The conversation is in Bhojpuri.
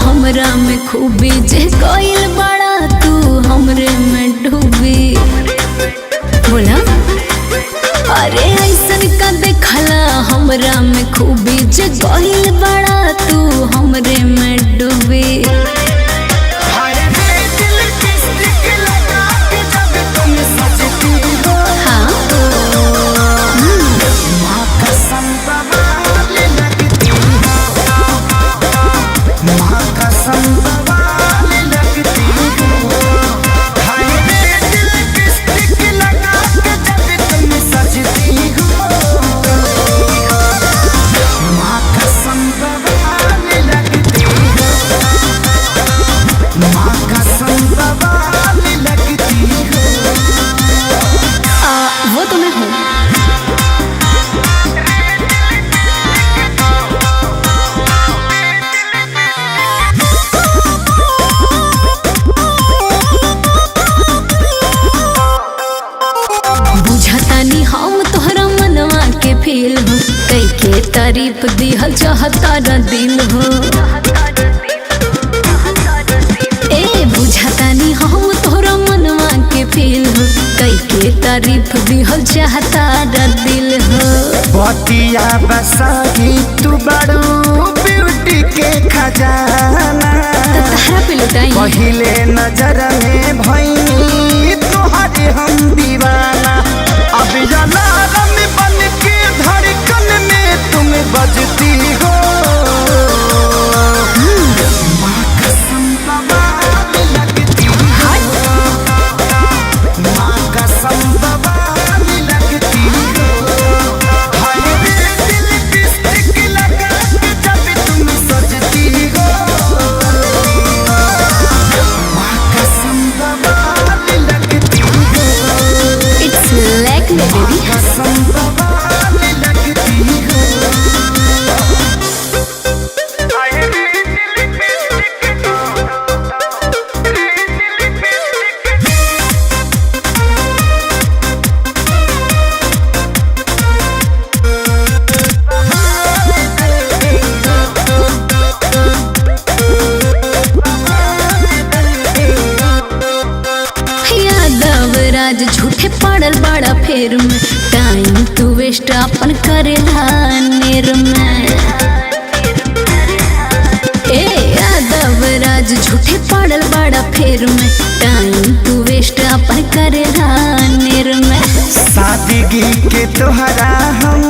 हमरा में खूबी जे कोइल बड़ा तू हमरे में डूबी बोला। अरे ऐसन का देखला हमरा में खूबी जे कोइल बड़ा तू हमरे में डूबी। वो तो मैं हूँ। बुझतानी हम तोहरा मनवा के फील हो, कई के तारीफ दिहल चाहता न दिल हो। ए बुझतानी हम तोहरा मनवा के फील हो, कई के तारीफ दिहल चाहता न दिल हो। बतिया बसाही तू बड़ू ब्यूटी के खजाना, तहरा पे लुटाई पहिले नजर में भईनी तोहरे हम दीवाना। अब अलार्म बन के धड़कन में तुम बजती हो। माँ कसम बवाल लगती हो, माँ कसम बवाल लगती हो। हाय रे दिल लिपस्टिक लगा के जब तुम सजती हो। माँ कसम बवाल लगती हो। It's like me baby. कसम बवाल लगती हो। यादव राज झूठे पड़ल बड़ा फेर में, टाइम तू वेस्ट अपन करेला नेर में। ए यादव राज झूठे पड़ल बड़ा फेर में, टाइम तू वेस्ट अपन करेला नेर में। सादगी के तोहरा हम